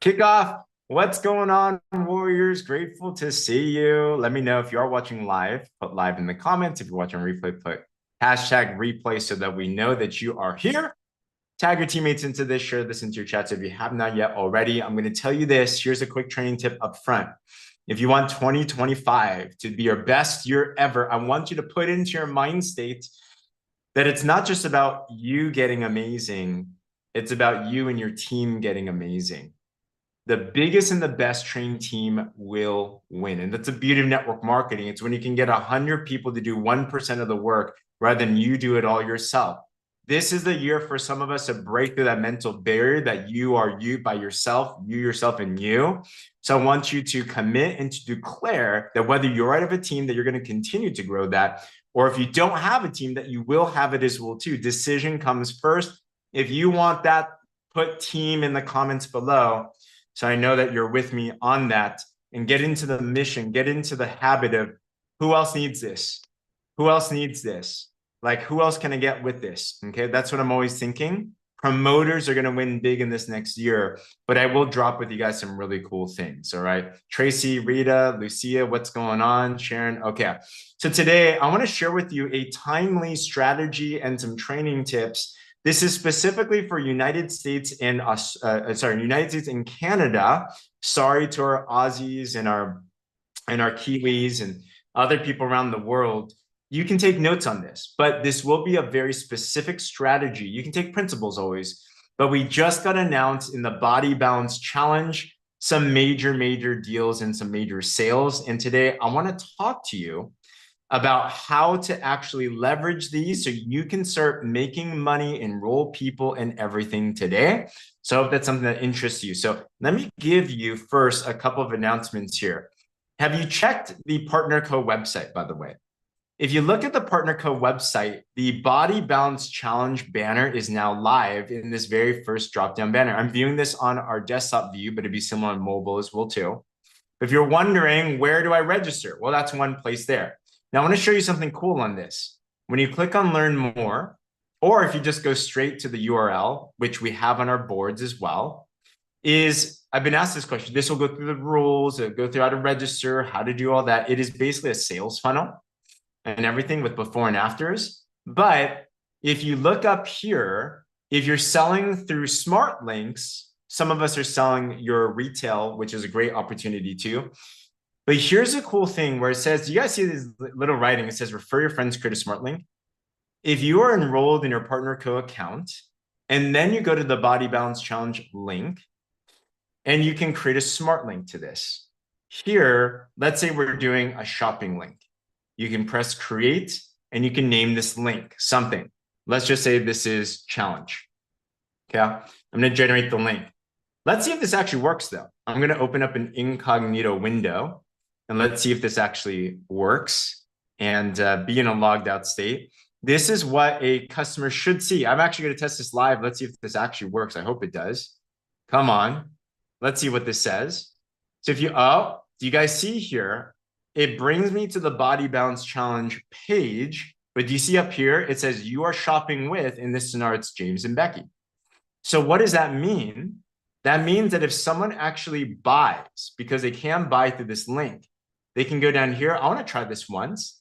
Kickoff. What's going on, Warriors? Grateful to see you. Let me know if you are watching live. Put live in the comments. If you're watching replay, put hashtag replay so that we know that you are here. Tag your teammates into this, share this into your chats if you have not yet already. I'm going to tell you this. Here's a quick training tip up front. If you want 2025 to be your best year ever, I want you to put into your mind state that it's not just about you getting amazing. It's about you and your team getting amazing. The biggest and the best trained team will win. And that's the beauty of network marketing. It's when you can get 100 people to do 1% of the work rather than you do it all yourself. This is the year for some of us to break through that mental barrier that you are you by yourself, you yourself and you. So I want you to commit and to declare that whether you're out of a team, that you're going to continue to grow that, or if you don't have a team, that you will have it as well too. Decision comes first. If you want that, put team in the comments below. So I know that you're with me on that, and get into the mission, get into the habit of who else needs this? Who else needs this? Like, who else can I get with this? Okay, that's what I'm always thinking. Promoters are going to win big in this next year, but I will drop with you guys some really cool things. All right. Tracy, Rita, Lucia, what's going on? Sharon. Okay. So today I want to share with you a timely strategy and some training tips. This is specifically for United States and United States and Canada. Sorry to our Aussies and our Kiwis and other people around the world. You can take notes on this, but this will be a very specific strategy. You can take principles always, but we just got announced in the Body Balance Challenge some major deals and some major sales. And today I want to talk to you about how to actually leverage these so you can start making money, enroll people and everything today. So I hope that's something that interests you. So let me give you first a couple of announcements here. Have you checked the PartnerCo website, by the way? If you look at the PartnerCo website, the Body Balance Challenge banner is now live in this very first drop-down banner. I'm viewing this on our desktop view, but it'd be similar on mobile as well too. If you're wondering, where do I register? Well, that's one place there. Now, I want to show you something cool on this. When you click on Learn More, or if you just go straight to the URL, which we have on our boards as well, I've been asked this question. This will go through the rules, it'll go through how to register, how to do all that. It is basically a sales funnel and everything with before and afters. But if you look up here, if you're selling through smart links, some of us are selling your retail, which is a great opportunity too. But here's a cool thing where it says, do you guys see this little writing? It says, refer your friends, create a smart link. If you are enrolled in your PartnerCo account, and then you go to the Body Balance Challenge link, and you can create a smart link to this. Here, let's say we're doing a shopping link. You can press create, and you can name this link something. Let's just say this is challenge. Okay, I'm going to generate the link. Let's see if this actually works though. I'm going to open up an incognito window and let's see if this actually works and be in a logged out state. This is what a customer should see. I'm actually going to test this live. Let's see if this actually works. I hope it does. Come on. Let's see what this says. So if you, do you guys see here? It brings me to the Body Balance Challenge page, but do you see up here? It says you are shopping with, in this scenario, it's James and Becky. So what does that mean? That means that if someone actually buys, because they can buy through this link, they can go down here. I want to try this once.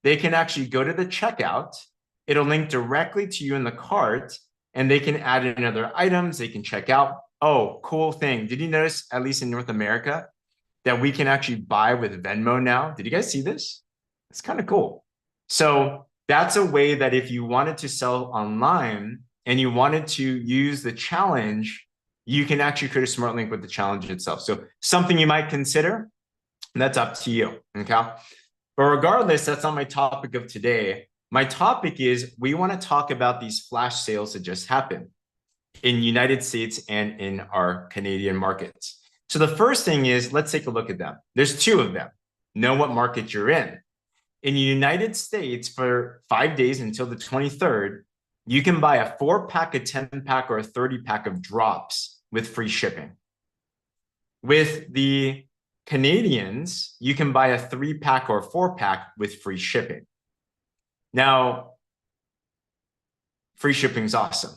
They can actually go to the checkout. It'll link directly to you in the cart, and they can add in other items. They can check out. Oh, cool thing. Did you notice, at least in North America, that we can actually buy with Venmo now? Did you guys see this? It's kind of cool. So that's a way that if you wanted to sell online and you wanted to use the challenge, you can actually create a smart link with the challenge itself. So something you might consider, that's up to you, okay? But regardless, that's not my topic of today. My topic is we want to talk about these flash sales that just happened in United States and in our Canadian markets. So the first thing is, let's take a look at them. There's two of them. Know what market you're in. In the United States, for 5 days until the 23rd, you can buy a 4-pack, a 10-pack, or a 30-pack of drops with free shipping. With the Canadians, you can buy a 3-pack or a 4-pack with free shipping. Now, free shipping is awesome.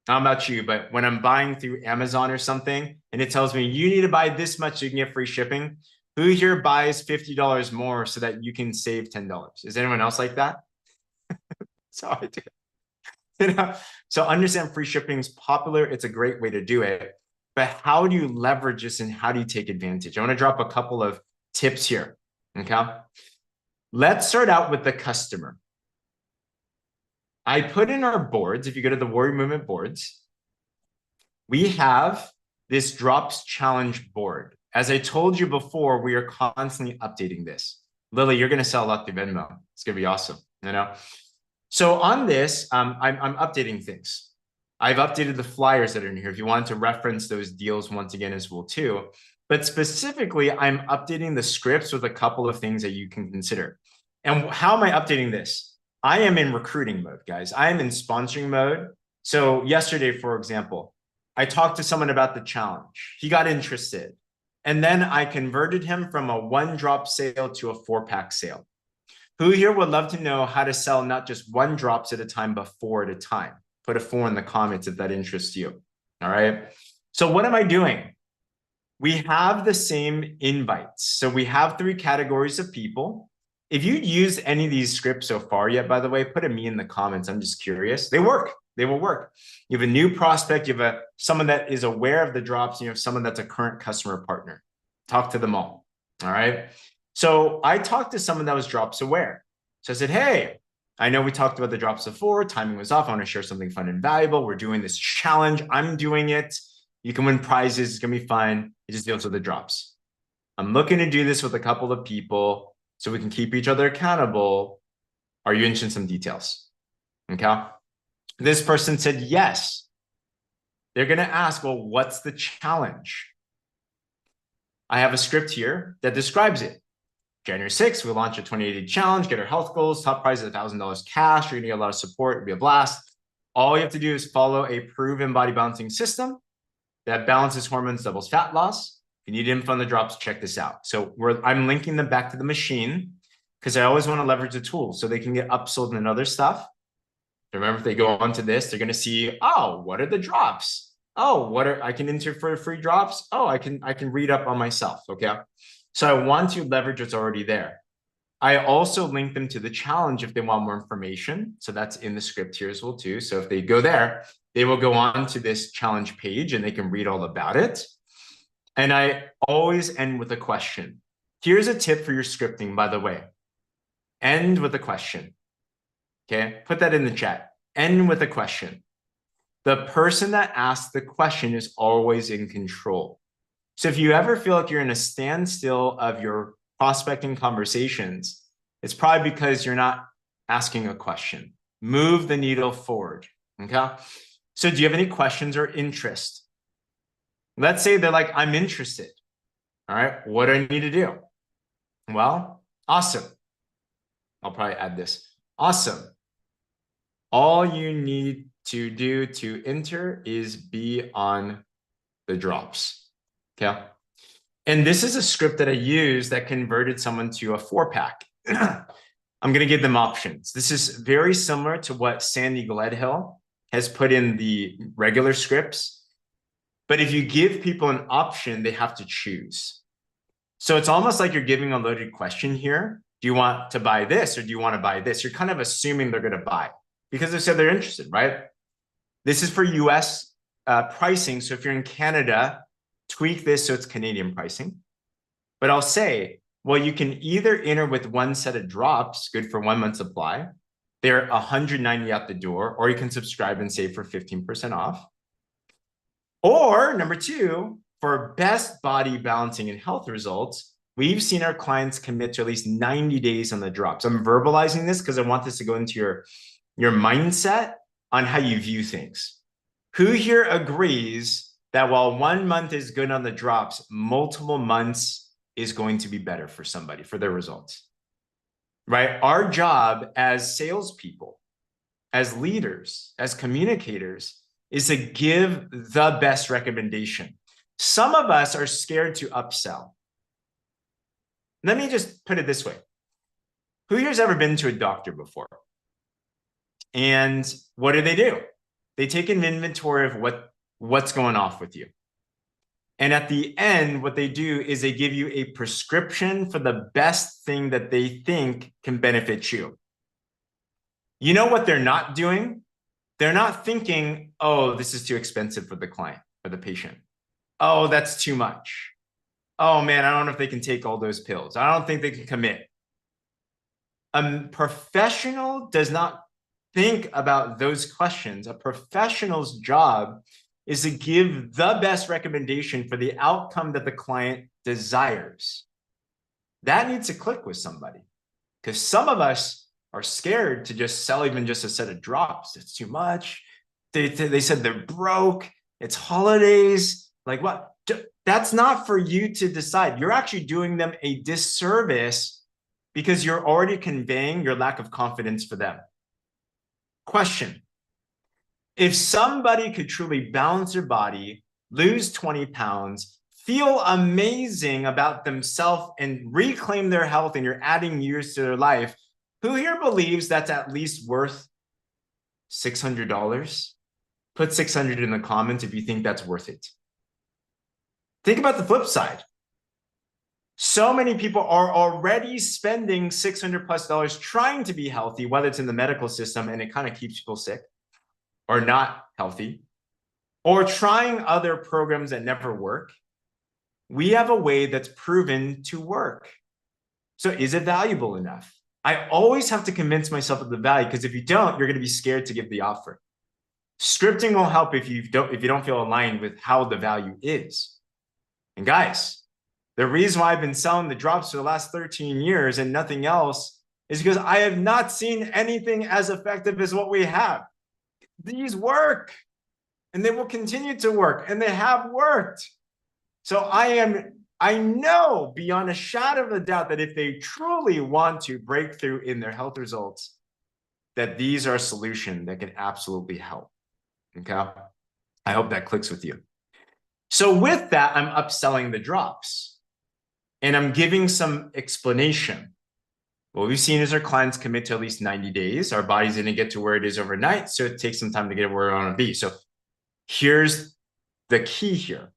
I don't know about you, but when I'm buying through Amazon or something and it tells me you need to buy this much so you can get free shipping, who here buys $50 more so that you can save $10? Is anyone else like that? So I do. You know, so understand free shipping is popular. It's a great way to do it. But how do you leverage this and how do you take advantage? I want to drop a couple of tips here. Okay. Let's start out with the customer. I put in our boards, if you go to the Warrior Movement boards, we have this drops challenge board. As I told you before, we are constantly updating this. Lily, you're going to sell a lot through Venmo. It's going to be awesome. You know? So on this, I'm updating things. I've updated the flyers that are in here. If you want to reference those deals once again as well too. But specifically, I'm updating the scripts with a couple of things that you can consider. And how am I updating this? I am in recruiting mode, guys. I am in sponsoring mode. So yesterday, for example, I talked to someone about the challenge. He got interested. And then I converted him from a 1-drop sale to a 4-pack sale. Who here would love to know how to sell not just 1 drops at a time, but 4 at a time? Put a 4 in the comments if that interests you. All right. So what am I doing? We have the same invites. So we have 3 categories of people. If you use any of these scripts so far yet, by the way, put a me in the comments. I'm just curious. They work. They will work. You have a new prospect. You have someone that is aware of the drops. And you have someone that's a current customer partner. Talk to them all. All right. So I talked to someone that was drops aware. So I said, hey, I know we talked about the drops before. Timing was off. I want to share something fun and valuable. We're doing this challenge. I'm doing it. You can win prizes. It's going to be fun. It just deals with the drops. I'm looking to do this with a couple of people so we can keep each other accountable. Are you interested in some details? Okay. This person said yes. They're going to ask, well, what's the challenge? I have a script here that describes it. January 6th, we launch a 28-day challenge, get our health goals, top prize is $1,000 cash. You're gonna get a lot of support, it'll be a blast. All you have to do is follow a proven body balancing system that balances hormones, doubles fat loss. If you need info on the drops, check this out. So I'm linking them back to the machine because I always want to leverage the tool so they can get upsold and other stuff. Remember, if they go onto this, they're gonna see, oh, what are the drops? Oh, I can enter for free drops? Oh, I can read up on myself, okay? So I want to leverage what's already there. I also link them to the challenge if they want more information. So that's in the script here as well too. So if they go there, they will go on to this challenge page and they can read all about it. And I always end with a question. Here's a tip for your scripting, by the way. End with a question. Okay, put that in the chat. End with a question. The person that asks the question is always in control. So if you ever feel like you're in a standstill of your prospecting conversations, it's probably because you're not asking a question. Move the needle forward, okay? So do you have any questions or interest? Let's say they're like, I'm interested. All right, what do I need to do? Well, awesome. I'll probably add this. Awesome. All you need to do to enter is be on the drops. Okay. And this is a script that I use that converted someone to a 4-pack. I'm going to give them options. This is very similar to what Sandy Gledhill has put in the regular scripts. But if you give people an option, they have to choose. So it's almost like you're giving a loaded question here. Do you want to buy this or do you want to buy this? You're kind of assuming they're going to buy because they said they're interested, right? This is for US pricing. So if you're in Canada, tweak this so it's Canadian pricing. But I'll say, well, you can either enter with 1 set of drops, good for 1 month supply. They're $190 out the door, or you can subscribe and save for 15% off. Or number 2, for best body balancing and health results, we've seen our clients commit to at least 90 days on the drops. I'm verbalizing this because I want this to go into your mindset on how you view things. Who here agrees that while 1 month is good on the drops, multiple months is going to be better for somebody, for their results, right? Our job as salespeople, as leaders, as communicators, is to give the best recommendation. Some of us are scared to upsell. Let me just put it this way. Who here's ever been to a doctor before? And what do? They take an inventory of what's going off with you. And at the end, what they do is they give you a prescription for the best thing that they think can benefit you. You know what they're not doing? They're not thinking, oh, this is too expensive for the client or the patient. Oh, that's too much. Oh man, I don't know if they can take all those pills. I don't think they can commit. A professional does not think about those questions. A professional's job is to give the best recommendation for the outcome that the client desires. That needs to click with somebody, because some of us are scared to just sell even just a set of drops. It's too much. They said they're broke. It's holidays. Like what? That's not for you to decide. You're actually doing them a disservice because you're already conveying your lack of confidence for them. Question. If somebody could truly balance their body, lose 20 pounds, feel amazing about themselves and reclaim their health, and you're adding years to their life, who here believes that's at least worth $600? Put 600 in the comments if you think that's worth it. Think about the flip side. So many people are already spending $600+ trying to be healthy, whether it's in the medical system and it kind of keeps people sick or not healthy, or trying other programs that never work. We have a way that's proven to work. So is it valuable enough? I always have to convince myself of the value, because if you don't, you're going to be scared to give the offer. Scripting will help if you don't feel aligned with how the value is. And guys, the reason why I've been selling the drops for the last 13 years and nothing else is because I have not seen anything as effective as what we have. These work, and they will continue to work, and they have worked. So I know beyond a shadow of a doubt that if they truly want to break through in their health results, that these are a solution that can absolutely help. Okay. I hope that clicks with you. So with that, I'm upselling the drops and I'm giving some explanation. What we've seen is our clients commit to at least 90 days. Our body's going to get to where it is overnight. So it takes some time to get where we want to be. So here's the key here.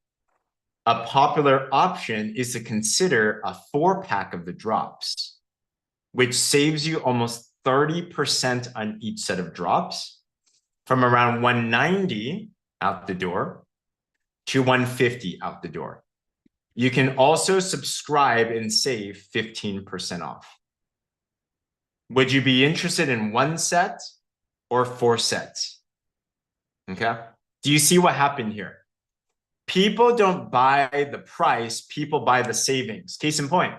A popular option is to consider a 4-pack of the drops, which saves you almost 30% on each set of drops, from around $190 out the door to $150 out the door. You can also subscribe and save 15% off. Would you be interested in 1 set or 4 sets? Okay. Do you see what happened here? People don't buy the price, people buy the savings. Case in point,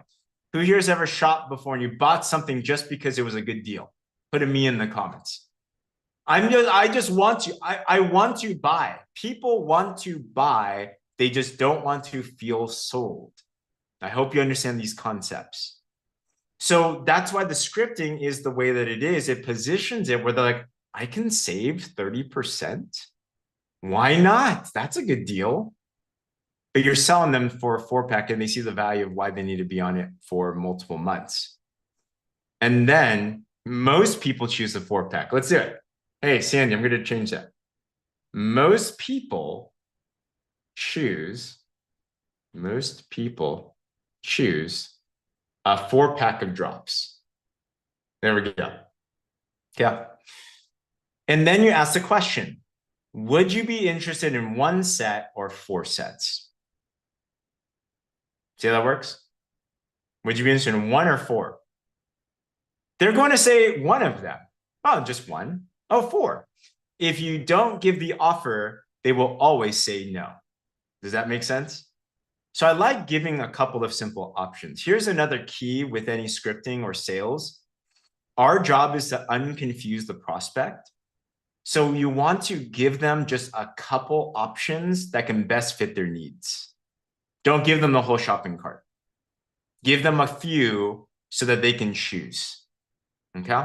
who here has ever shopped before and you bought something just because it was a good deal? Put a me in the comments. I just want to, I want to buy. People want to buy, they just don't want to feel sold. I hope you understand these concepts. So that's why the scripting is the way that it is. It positions it where they're like, I can save 30%. Why not? That's a good deal. But you're selling them for a 4-pack and they see the value of why they need to be on it for multiple months. And then most people choose the 4-pack. Let's do it. Hey, Sandy, I'm going to change that. Most people choose a 4-pack of drops. There we go. Yeah. And then you ask the question, would you be interested in 1 set or 4 sets? See how that works? Would you be interested in 1 or 4? They're going to say 1 of them. Oh, just 1. Oh, 4. If you don't give the offer, they will always say no. Does that make sense? So I like giving a couple of simple options. Here's another key with any scripting or sales. Our job is to unconfuse the prospect. So you want to give them just a couple options that can best fit their needs. Don't give them the whole shopping cart. Give them a few so that they can choose. Okay?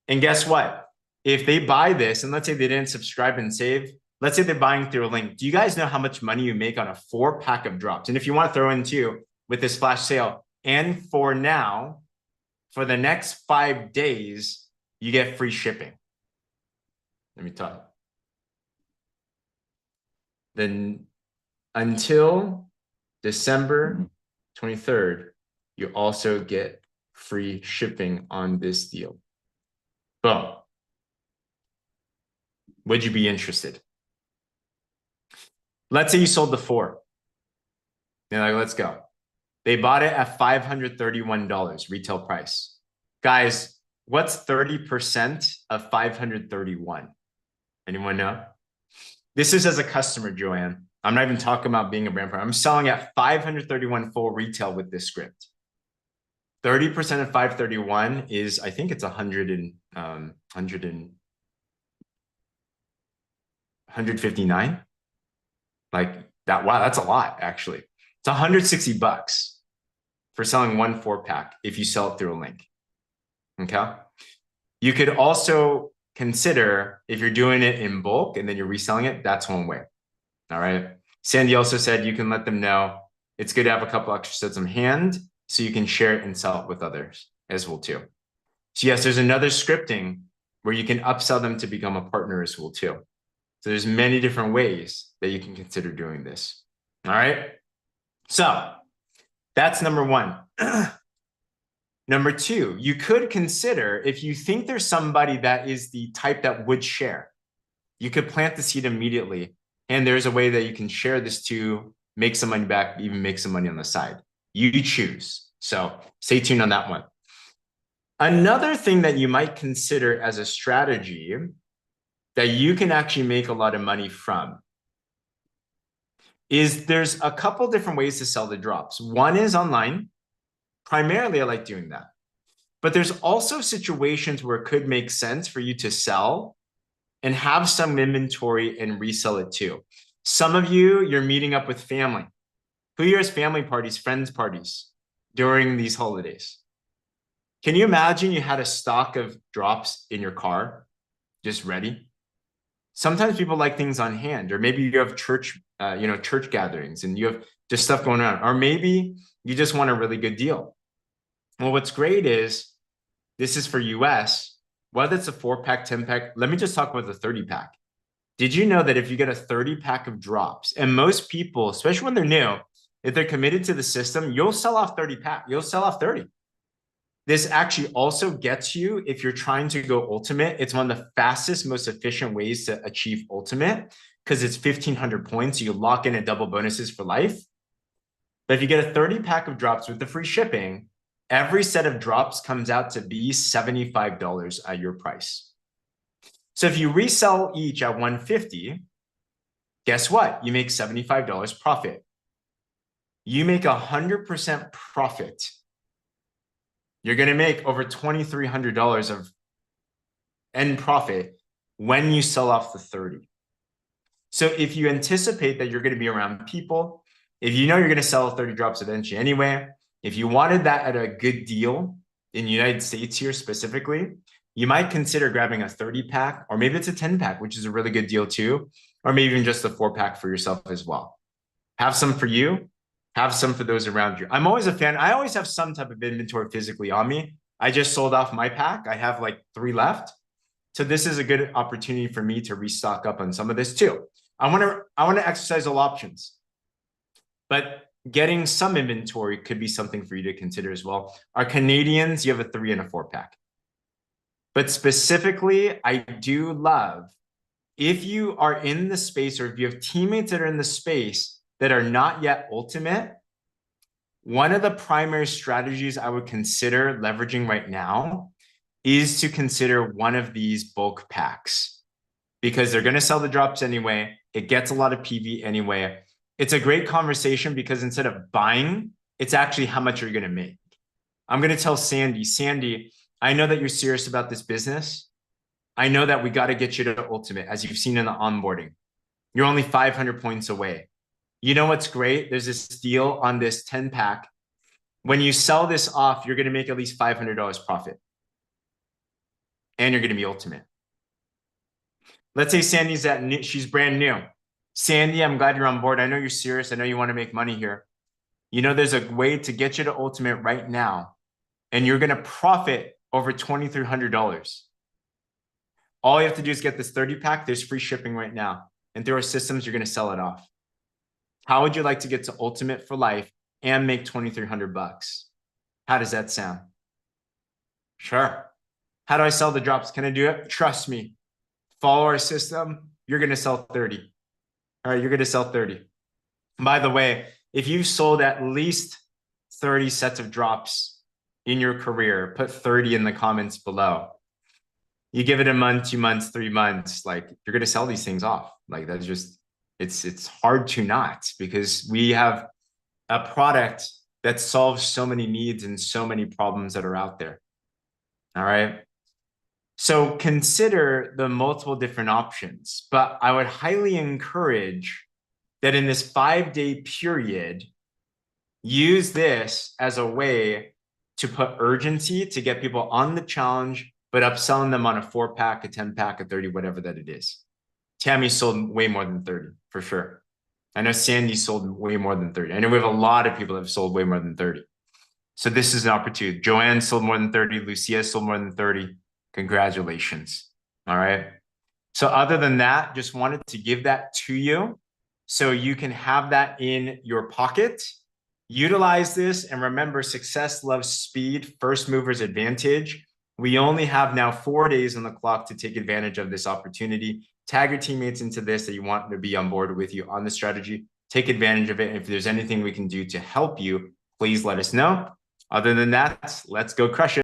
And guess what? If they buy this, and let's say they didn't subscribe and save, let's say they're buying through a link. Do you guys know how much money you make on a 4-pack of drops? And if you want to throw in too, with this flash sale, and for now, for the next 5 days, you get free shipping. Let me tell you. then until December 23rd, you also get free shipping on this deal. Boom. Would you be interested? Let's say you sold the 4. They're like, let's go. They bought it at $531 retail price. Guys, what's 30% of 531? Anyone know? This is as a customer, Joanne. I'm not even talking about being a brand partner. I'm selling at 531 full retail with this script. 30% of 531 is, I think it's 159. Like that. Wow, that's a lot, actually. It's $160 for selling one 4-pack if you sell it through a link. Okay. You could also consider if you're doing it in bulk and then you're reselling it, that's one way. All right. Sandy also said you can let them know it's good to have a couple extra sets on hand so you can share it and sell it with others as well too. So yes, there's another scripting where you can upsell them to become a partner as well too. So there's many different ways that you can consider doing this. All right. So that's number one. Number two, you could consider if you think there's somebody that is the type that would share, you could plant the seed immediately. And there's a way that you can share this to make some money back, even make some money on the side. You choose. So stay tuned on that one. Another thing that you might consider as a strategy that you can actually make a lot of money from is there's a couple different ways to sell the drops. One is online. Primarily, I like doing that. But there's also situations where it could make sense for you to sell and have some inventory and resell it too. Some of you, you're meeting up with family. Who here has family parties, friends parties during these holidays? Can you imagine you had a stock of drops in your car just ready? Sometimes people like things on hand, or maybe you have church gatherings and you have just stuff going on, or maybe you just want a really good deal. Well, what's great is this is for US, whether it's a 4-pack, 10-pack, let me just talk about the 30-pack. Did you know that if you get a 30-pack of drops, and most people, especially when they're new, if they're committed to the system, you'll sell off 30-pack, you'll sell off 30. This actually also gets you, if you're trying to go ultimate, it's one of the fastest, most efficient ways to achieve ultimate because it's 1,500 points. So you lock in a double bonuses for life. But if you get a 30-pack of drops with the free shipping, every set of drops comes out to be $75 at your price. So if you resell each at $150, guess what? You make $75 profit. You make 100% profit. You're going to make over $2,300 of end profit when you sell off the 30. So if you anticipate that you're going to be around people, if you know you're going to sell 30 drops eventually anyway, if you wanted that at a good deal in the United States here specifically, you might consider grabbing a 30-pack, or maybe it's a 10-pack, which is a really good deal too, or maybe even just a 4-pack for yourself as well. Have some for you, have some for those around you. I'm always a fan. I always have some type of inventory physically on me. I just sold off my pack. I have like 3 left. So this is a good opportunity for me to restock up on some of this too. I want to exercise all options, but getting some inventory could be something for you to consider as well. Our Canadians, you have a 3 and a 4-pack. But specifically, I do love if you are in the space or if you have teammates that are in the space that are not yet ultimate, one of the primary strategies I would consider leveraging right now is to consider one of these bulk packs because they're going to sell the drops anyway. It gets a lot of PV anyway. It's a great conversation because instead of buying, it's actually how much you're going to make. I'm going to tell Sandy, I know that you're serious about this business. I know that we got to get you to ultimate, as you've seen in the onboarding. You're only 500 points away. You know what's great? There's this deal on this 10-pack. When you sell this off, you're going to make at least $500 profit. And you're going to be ultimate. Let's say Sandy's she's brand new. Sandy, I'm glad you're on board. I know you're serious. I know you want to make money here. You know, there's a way to get you to ultimate right now. And you're going to profit over $2,300. All you have to do is get this 30-pack. There's free shipping right now. and through our systems, you're going to sell it off. How would you like to get to ultimate for life and make 2,300 bucks? How does that sound? Sure. How do I sell the drops? Can I do it? Trust me. Follow our system. You're going to sell 30. All right, you're going to sell 30. By the way, if you've sold at least 30 sets of drops in your career, put 30 in the comments below. You give it a month, 2 months, 3 months, like you're going to sell these things off. Like that's just, it's hard to not, because we have a product that solves so many needs and so many problems that are out there. All right. So consider the multiple different options, but I would highly encourage that in this 5-day period, use this as a way to put urgency to get people on the challenge, but upselling them on a 4-pack, a 10-pack, a 30, whatever that it is. Tammy sold way more than 30 for sure. I know Sandy sold way more than 30. I know we have a lot of people that have sold way more than 30. So this is an opportunity. Joanne sold more than 30. Lucia sold more than 30. Congratulations. All right. So other than that, just wanted to give that to you so you can have that in your pocket. Utilize this, and remember, success loves speed, first mover's advantage. We only have now 4 days on the clock to take advantage of this opportunity. Tag your teammates into this that you want to be on board with you on the strategy. Take advantage of it. And if there's anything we can do to help you, please let us know. Other than that, let's go crush it.